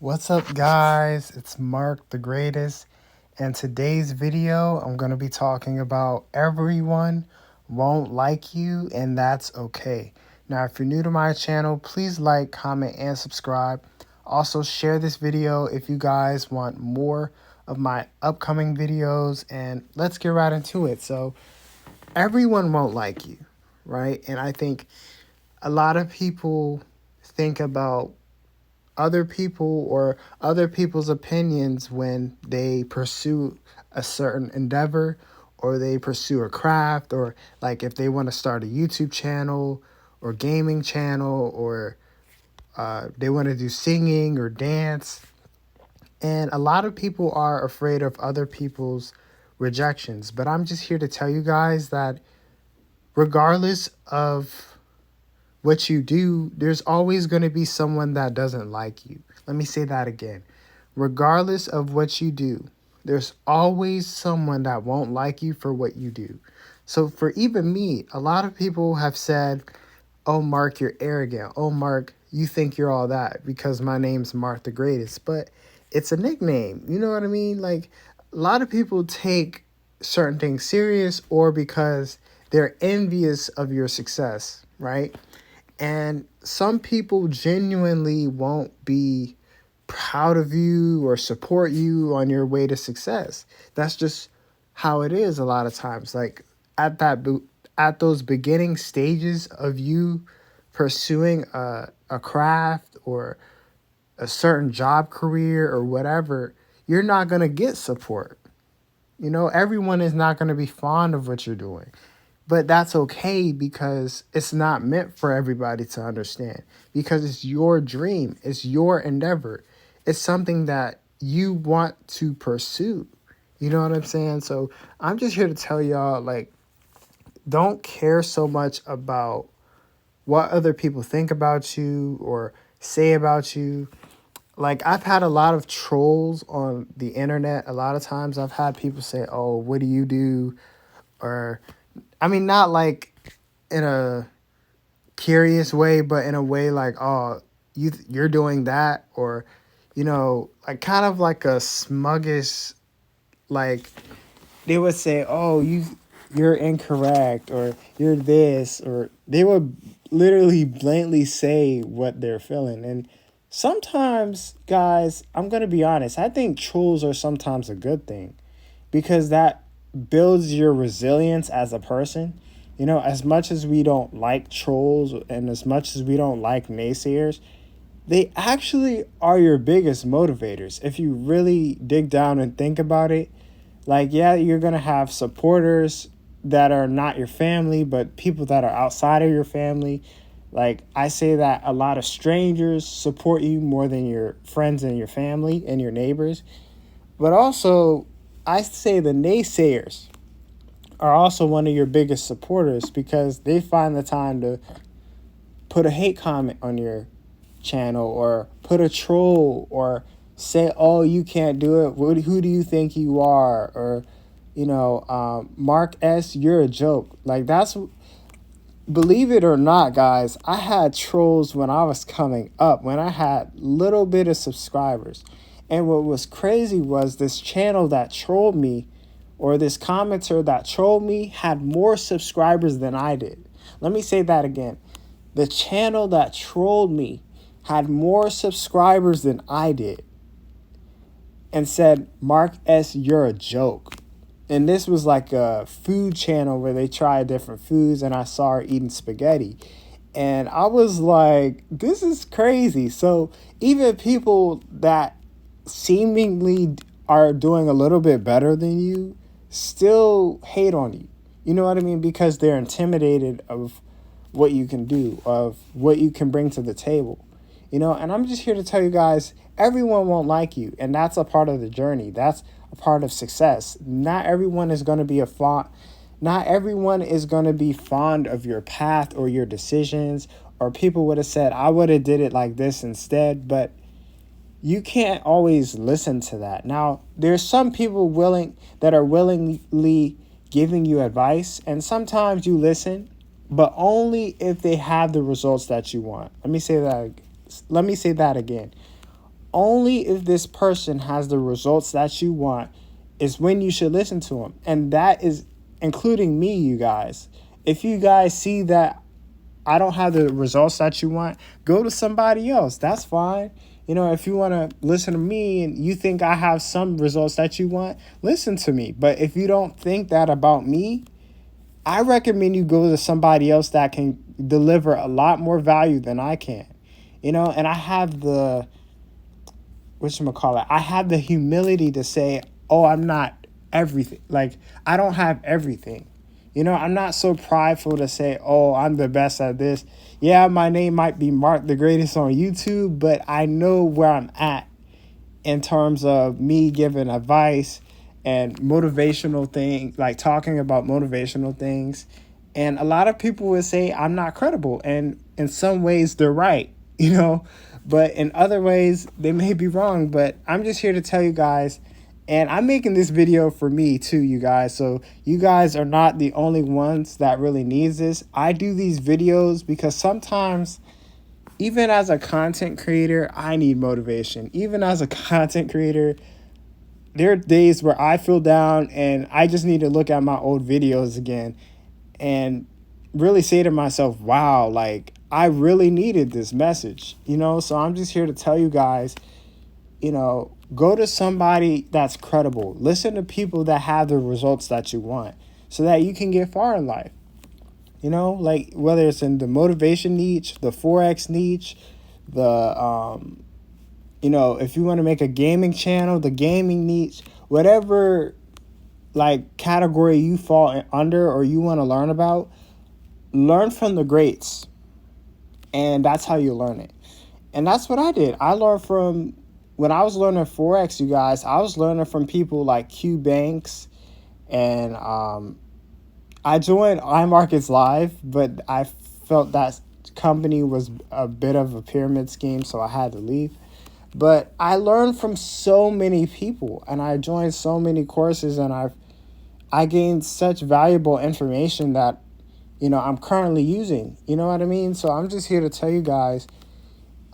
What's up, guys? It's MarcTheGreatest, and today's video I'm going to be talking about everyone won't like you, and that's okay. Now, if you're new to my channel, please like, comment, and subscribe. Also, share this video if you guys want more of my upcoming videos, and let's get right into it. So, everyone won't like you, right? And I think a lot of people think about other people or other people's opinions when they pursue a certain endeavor or they pursue a craft, or like if they want to start a YouTube channel or gaming channel, or they want to do singing or dance. And a lot of people are afraid of other people's rejections. But I'm just here to tell you guys that regardless of what you do, there's always going to be someone that doesn't like you. Let me say that again. Regardless of what you do, there's always someone that won't like you for what you do. So for even me, a lot of people have said, "Oh, Mark, you're arrogant. Oh, Mark, you think you're all that because my name's MarcTheGreatest." But it's a nickname. You know what I mean? Like, a lot of people take certain things serious or because they're envious of your success, right? And some people genuinely won't be proud of you or support you on your way to success. That's just how it is a lot of times. Like at those beginning stages of you pursuing a craft or a certain job career or whatever, you're not going to get support. You know, everyone is not going to be fond of what you're doing. But that's okay because it's not meant for everybody to understand, because it's your dream, it's your endeavor. It's something that you want to pursue. You know what I'm saying? So I'm just here to tell y'all, like, don't care so much about what other people think about you or say about you. Like, I've had a lot of trolls on the internet. A lot of times I've had people say, "Oh, what do you do?" Or, I mean, not like in a curious way, but in a way like, "Oh, you're doing that," or, like kind of like a smuggish, like they would say, "Oh, you're incorrect," or "You're this," or they would literally blatantly say what they're feeling. And sometimes, guys, I'm gonna be honest, I think trolls are sometimes a good thing, because that builds your resilience as a person. You know, as much as we don't like trolls and as much as we don't like naysayers, they actually are your biggest motivators. If you really dig down and think about it, like, yeah, you're going to have supporters that are not your family, but people that are outside of your family. Like, I say that a lot of strangers support you more than your friends and your family and your neighbors. But also, I say the naysayers are also one of your biggest supporters, because they find the time to put a hate comment on your channel or put a troll or say, "Oh, you can't do it. Who do you think you are?" Or, Mark S., you're a joke. Like, that's, believe it or not, guys, I had trolls when I was coming up, when I had little bit of subscribers. And what was crazy was this channel that trolled me, or this commenter that trolled me, had more subscribers than I did. Let me say that again. The channel that trolled me had more subscribers than I did, and said, "Mark S., you're a joke." And this was like a food channel where they try different foods, and I saw her eating spaghetti. And I was like, this is crazy. So even people that seemingly are doing a little bit better than you still hate on you. You know what I mean? Because they're intimidated of what you can do, of what you can bring to the table. And I'm just here to tell you guys, everyone won't like you, and that's a part of the journey. That's a part of success. Not everyone is going to be not everyone is going to be fond of your path or your decisions, or people would have said, "I would have did it like this instead," but you can't always listen to that. Now, there's some people that are willingly giving you advice, and sometimes you listen, but only if they have the results that you want. Let me say that again. Only if this person has the results that you want is when you should listen to them. And that is including me, you guys. If you guys see that I don't have the results that you want, go to somebody else. That's fine. You know, if you want to listen to me and you think I have some results that you want, listen to me. But if you don't think that about me, I recommend you go to somebody else that can deliver a lot more value than I can. You know, and I have the whatchamacallit, I have the humility to say, oh, I'm not everything. Like, I don't have everything. You know, I'm not so prideful to say, oh, I'm the best at this. Yeah, my name might be Mark the Greatest on YouTube, but I know where I'm at in terms of me giving advice and motivational things, like talking about motivational things. And a lot of people would say I'm not credible. And in some ways, they're right, you know, but in other ways, they may be wrong. But I'm just here to tell you guys. And I'm making this video for me too, you guys. So you guys are not the only ones that really needs this. I do these videos because sometimes, even as a content creator, I need motivation. Even as a content creator, there are days where I feel down and I just need to look at my old videos again and really say to myself, wow, like I really needed this message, you know? So I'm just here to tell you guys, you know, go to somebody that's credible. Listen to people that have the results that you want so that you can get far in life. You know, like whether it's in the motivation niche, the Forex niche, the you know, if you want to make a gaming channel, the gaming niche, whatever like category you fall under or you want to learn about, learn from the greats. And that's how you learn it. And that's what I did. I learned from when I was learning Forex, you guys, I was learning from people like Q Banks and I joined iMarkets Live, but I felt that company was a bit of a pyramid scheme, so I had to leave. But I learned from so many people and I joined so many courses and I gained such valuable information that, you know, I'm currently using. You know what I mean? So I'm just here to tell you guys,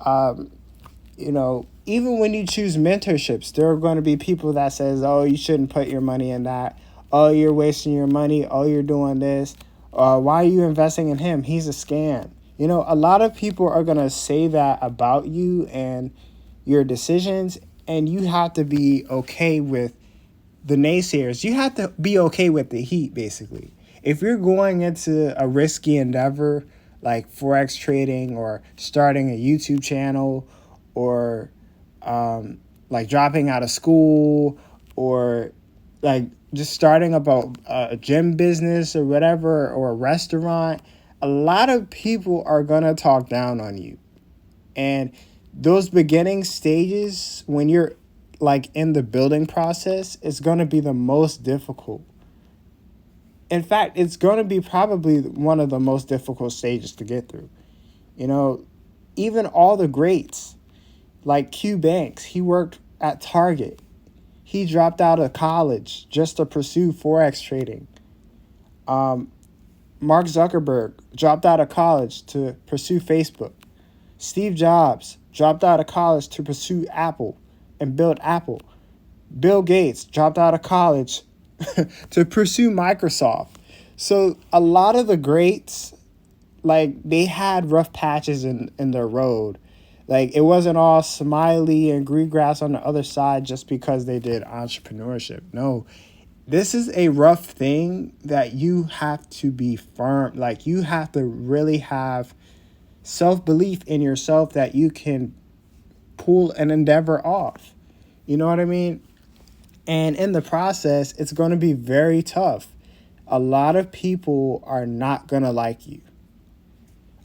you know, even when you choose mentorships, there are going to be people that says, oh, you shouldn't put your money in that. Oh, you're wasting your money. Oh, you're doing this. Why are you investing in him? He's a scam. You know, a lot of people are going to say that about you and your decisions, and you have to be okay with the naysayers. You have to be okay with the heat, basically. If you're going into a risky endeavor like Forex trading or starting a YouTube channel or like dropping out of school or like just starting about a gym business or whatever or a restaurant, a lot of people are going to talk down on you. And those beginning stages, when you're like in the building process, it's going to be the most difficult. In fact, it's going to be probably one of the most difficult stages to get through. You know, even all the greats, like Q Banks, he worked at Target. He dropped out of college just to pursue Forex trading. Mark Zuckerberg dropped out of college to pursue Facebook. Steve Jobs dropped out of college to pursue Apple and build Apple. Bill Gates dropped out of college to pursue Microsoft. So a lot of the greats, like they had rough patches in their road. Like it wasn't all smiley and green grass on the other side just because they did entrepreneurship. No, this is a rough thing that you have to be firm. Like you have to really have self-belief in yourself that you can pull an endeavor off. You know what I mean? And in the process, it's going to be very tough. A lot of people are not going to like you.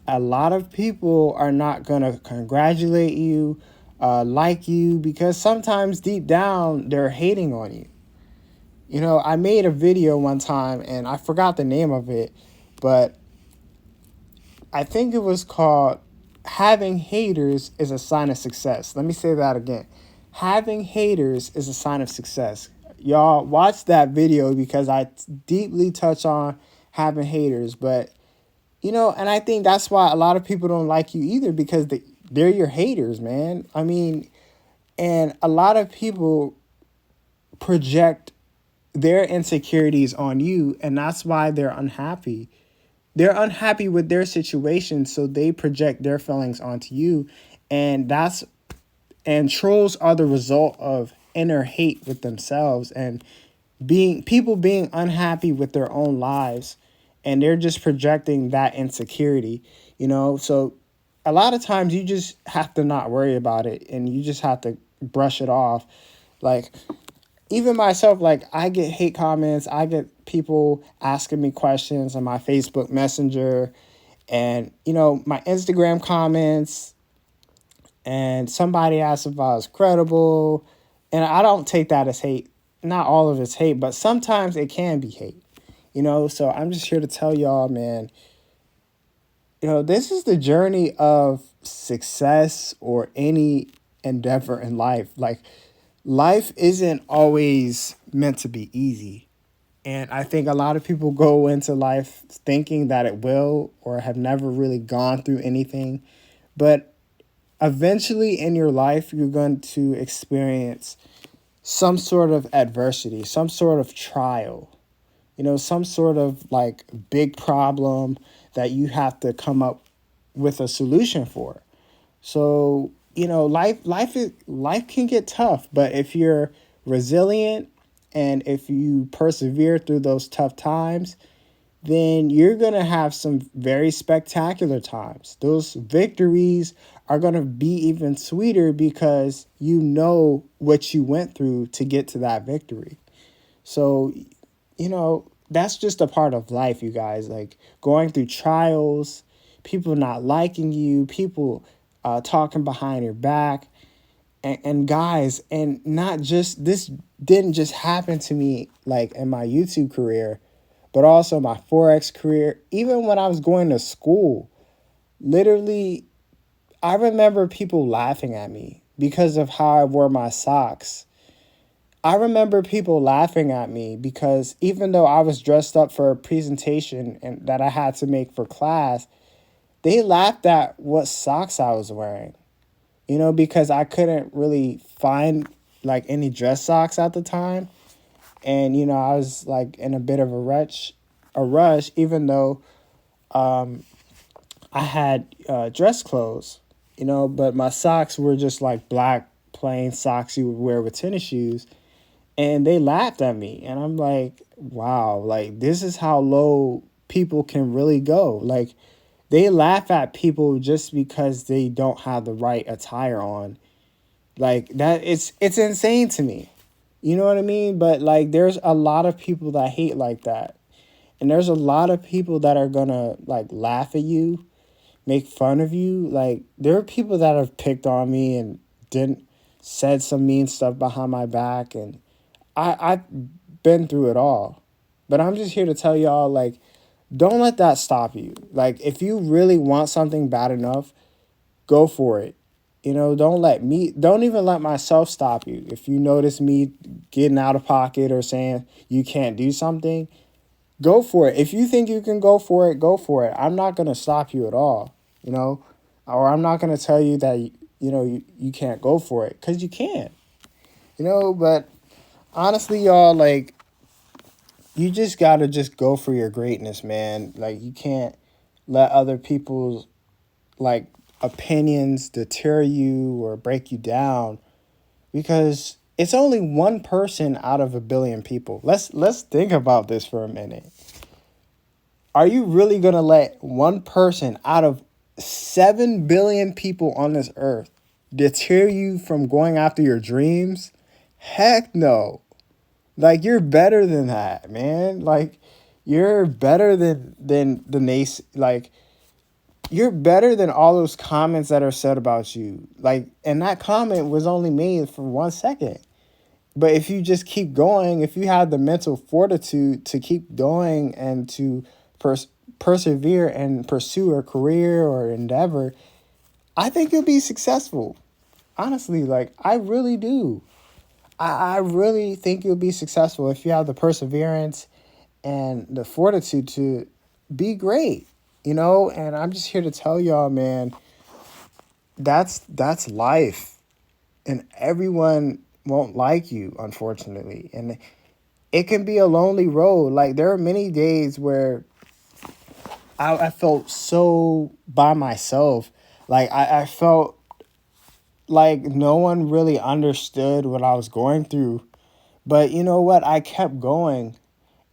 A lot of people are not going to congratulate you, like you, because sometimes deep down, they're hating on you. You know, I made a video one time, and I forgot the name of it, but I think it was called Having Haters is a Sign of Success. Let me say that again. Having haters is a sign of success. Y'all watch that video because I deeply touch on having haters. But, you know, and I think that's why a lot of people don't like you either because they're your haters, man. I mean, And a lot of people project their insecurities on you, and that's why they're unhappy. They're unhappy with their situation, so they project their feelings onto you. And trolls are the result of inner hate with themselves and being unhappy with their own lives, and they're just projecting that insecurity, so a lot of times you just have to not worry about it, and you just have to brush it off. Like, even myself, like, I get hate comments, I get people asking me questions on my Facebook Messenger, and my Instagram comments, and somebody asked if I was credible, and I don't take that as hate. Not all of it's hate, but sometimes it can be hate. So I'm just here to tell y'all, man, this is the journey of success or any endeavor in life. Like, life isn't always meant to be easy. And I think a lot of people go into life thinking that it will, or have never really gone through anything. But eventually in your life, you're going to experience some sort of adversity, some sort of trial, some sort of like big problem that you have to come up with a solution for. So, life can get tough, but if you're resilient and if you persevere through those tough times, then you're going to have some very spectacular times. Those victories are going to be even sweeter because you know what you went through to get to that victory. So, that's just a part of life, you guys. Like, going through trials, people not liking you, people talking behind your back. And guys, and not just this didn't just happen to me like in my YouTube career, but also my Forex career. Even when I was going to school, literally, I remember people laughing at me because of how I wore my socks. I remember people laughing at me because even though I was dressed up for a presentation and that I had to make for class, they laughed at what socks I was wearing. Because I couldn't really find like any dress socks at the time. And, I was like in a bit of a rush, even though I had dress clothes, but my socks were just like black, plain socks you would wear with tennis shoes. And they laughed at me. And I'm like, wow, like, this is how low people can really go. Like, they laugh at people just because they don't have the right attire on. Like, that, it's insane to me. You know what I mean? But, like, there's a lot of people that hate like that. And there's a lot of people that are gonna, like, laugh at you, make fun of you. Like, there are people that have picked on me and said some mean stuff behind my back. And I've been through it all. But I'm just here to tell y'all, like, don't let that stop you. Like, if you really want something bad enough, go for it. Don't even let myself stop you. If you notice me getting out of pocket or saying you can't do something, go for it. If you think you can go for it, go for it. I'm not going to stop you at all, or I'm not going to tell you that, you can't go for it, because you can, but honestly, y'all, like, you just got to just go for your greatness, man. Like, you can't let other people's, like, opinions deter you or break you down, because it's only one person out of a billion people. Let's think about this for a minute. Are you really going to let one person out of 7 billion people on this earth deter you from going after your dreams? Heck no. Like, you're better than that, man. Like, you're better than the like, you're better than all those comments that are said about you. Like, and that comment was only made for 1 second. But if you just keep going, if you have the mental fortitude to keep going and to persevere and pursue a career or endeavor, I think you'll be successful. Honestly, like, I really do. I really think you'll be successful if you have the perseverance and the fortitude to be great, and I'm just here to tell y'all, man, that's life. and everyone won't like you, unfortunately. And it can be a lonely road. Like, there are many days where I felt so by myself. Like, I felt like no one really understood what I was going through. But you know what? I kept going.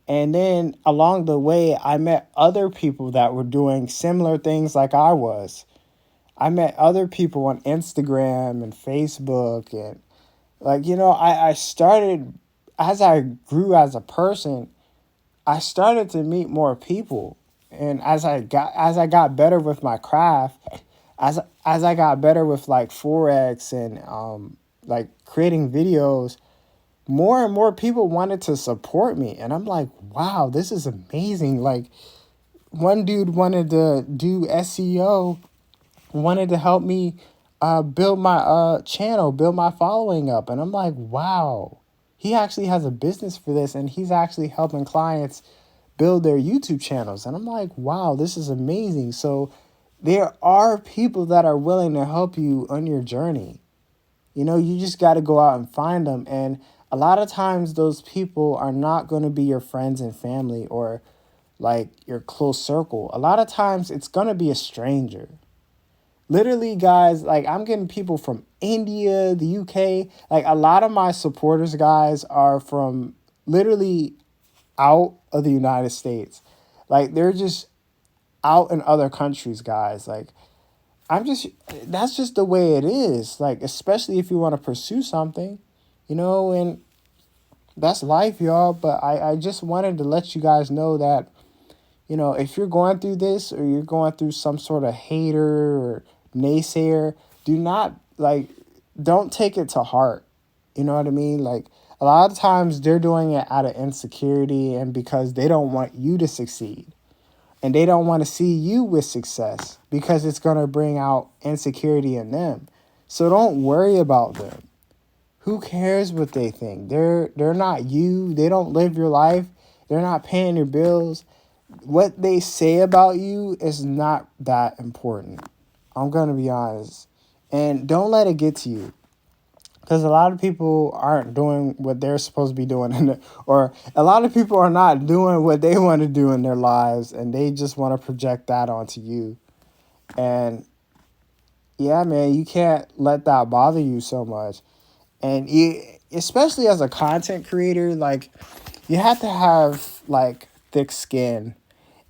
And then along the way, I met other people that were doing similar things like I was. I met other people on Instagram and Facebook. And, like, I started, as I grew as a person, I started to meet more people. And as I got better with my craft, as I got better with like Forex and like creating videos, more and more people wanted to support me. And I'm like, wow, this is amazing. Like, one dude wanted to do SEO, wanted to help me build my channel, build my following up. And I'm like, wow, he actually has a business for this, and he's actually helping clients build their YouTube channels. And I'm like, wow, this is amazing. So there are people that are willing to help you on your journey. You just got to go out and find them. And a lot of times those people are not going to be your friends and family or like your close circle. A lot of times it's going to be a stranger. Literally, guys, like, I'm getting people from India, the UK. Like, a lot of my supporters, guys, are from literally out of the United States. Like, they're just out in other countries, guys. Like, that's just the way it is. Like, especially if you want to pursue something, and that's life, y'all. But I just wanted to let you guys know that, if you're going through this or you're going through some sort of hater or naysayer, do not, like, don't take it to heart. You know what I mean? Like, a lot of times they're doing it out of insecurity and because they don't want you to succeed. And they don't want to see you with success because it's going to bring out insecurity in them. So don't worry about them. Who cares what they think? They're not you. They don't live your life. They're not paying your bills. What they say about you is not that important. I'm going to be honest. And don't let it get to you. Because a lot of people aren't doing what they're supposed to be doing, or a lot of people are not doing what they want to do in their lives, and they just want to project that onto you. And yeah, man, you can't let that bother you so much. And especially as a content creator, like, you have to have like thick skin.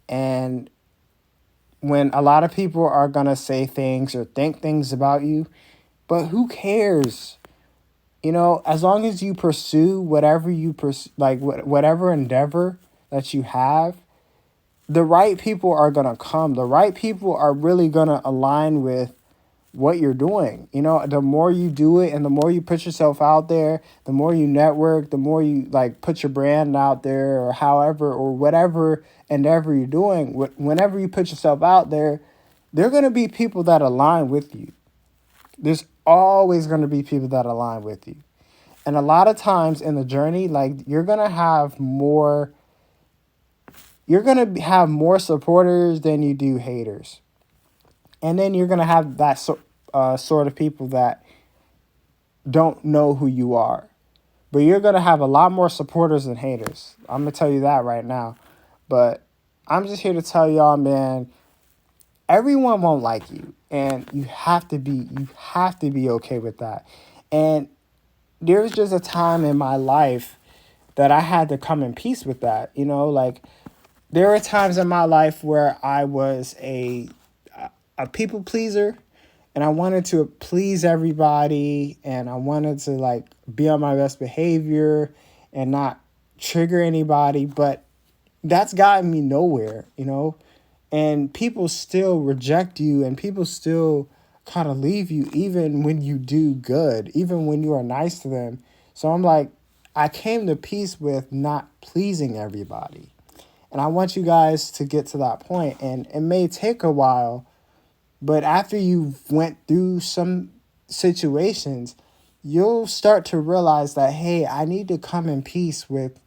And when a lot of people are gonna say things or think things about you, but who cares? As long as you pursue whatever you pursue, like whatever endeavor that you have, the right people are going to come. The right people are really going to align with what you're doing. The more you do it and the more you put yourself out there, the more you network, the more you like put your brand out there or however or whatever endeavor you're doing, whenever you put yourself out there, there are going to be people that align with you. There's always going to be people that align with you. And a lot of times in the journey, like, you're going to have more supporters than you do haters. And then you're going to have that sort of people that don't know who you are. But you're going to have a lot more supporters than haters. I'm going to tell you that right now. But I'm just here to tell y'all, man, everyone won't like you. And you have to be okay with that. And there was just a time in my life that I had to come in peace with that. Like, there were times in my life where I was a people pleaser, and I wanted to please everybody, and I wanted to like be on my best behavior and not trigger anybody, but that's gotten me nowhere, and people still reject you, and people still kind of leave you even when you do good, even when you are nice to them. So I'm like, I came to peace with not pleasing everybody. And I want you guys to get to that point. And it may take a while, but after you went through some situations, you'll start to realize that, hey, I need to come in peace with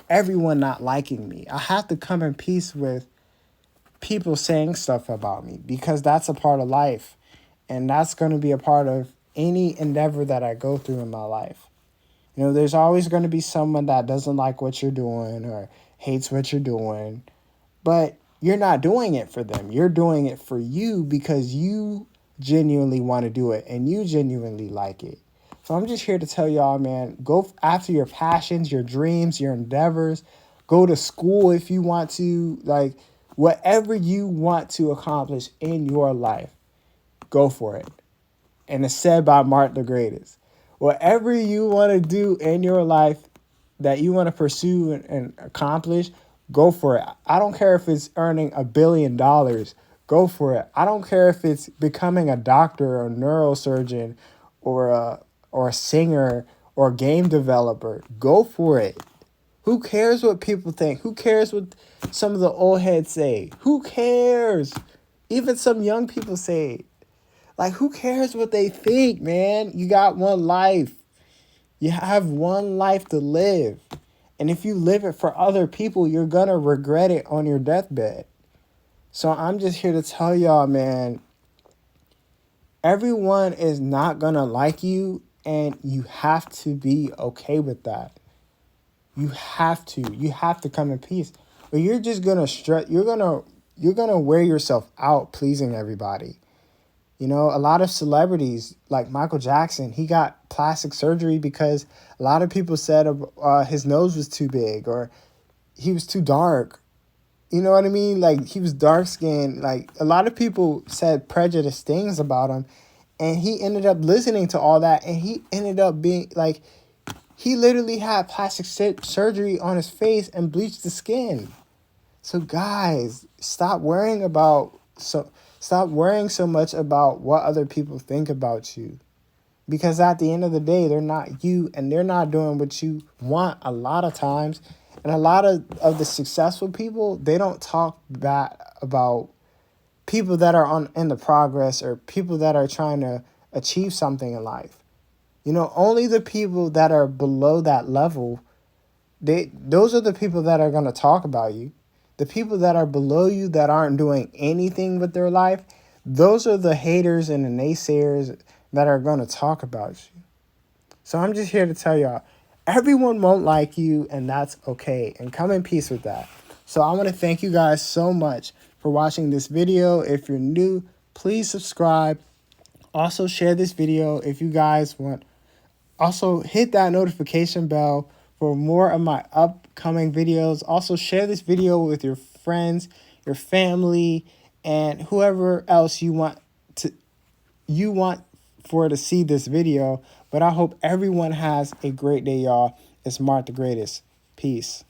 everyone not liking me. I have to come in peace with people saying stuff about me because that's a part of life. And that's going to be a part of any endeavor that I go through in my life. You know, there's always going to be someone that doesn't like what you're doing or hates what you're doing, but you're not doing it for them. You're doing it for you because you genuinely want to do it and you genuinely like it. So I'm just here to tell y'all, man, go after your passions, your dreams, your endeavors. Go to school if you want to. Like, whatever you want to accomplish in your life, go for it. And it's said by Mark the Greatest. Whatever you want to do in your life that you want to pursue and accomplish, go for it. I don't care if it's earning $1 billion. Go for it. I don't care if it's becoming a doctor or a neurosurgeon or a singer or a game developer. Go for it. Who cares what people think? Who cares what some of the old heads say? Who cares? Even some young people say it. Like, who cares what they think, man? You got one life. You have one life to live. And if you live it for other people, you're going to regret it on your deathbed. So I'm just here to tell y'all, man, everyone is not going to like you, and you have to be okay with that. You have to. You have to come in peace. Or you're just going to stress. You're going to wear yourself out pleasing everybody. You know, a lot of celebrities like Michael Jackson, he got plastic surgery because a lot of people said his nose was too big or he was too dark. You know what I mean? Like, he was dark skinned. Like, a lot of people said prejudiced things about him. And he ended up listening to all that. And he ended up being like, he literally had plastic surgery on his face and bleached the skin. So guys, stop worrying so much about what other people think about you. Because at the end of the day, they're not you and they're not doing what you want a lot of times. And a lot of the successful people, they don't talk bad about people that are in the progress or people that are trying to achieve something in life. You know, only the people that are below that level, those are the people that are going to talk about you. The people that are below you that aren't doing anything with their life, those are the haters and the naysayers that are going to talk about you. So I'm just here to tell y'all, everyone won't like you, and that's okay. And come in peace with that. So I want to thank you guys so much for watching this video. If you're new, please subscribe. Also share this video if you guys want. Also, hit that notification bell for more of my upcoming videos. Also, share this video with your friends, your family, and whoever else you want for to see this video. But I hope everyone has a great day, y'all. It's Mark the Greatest. Peace.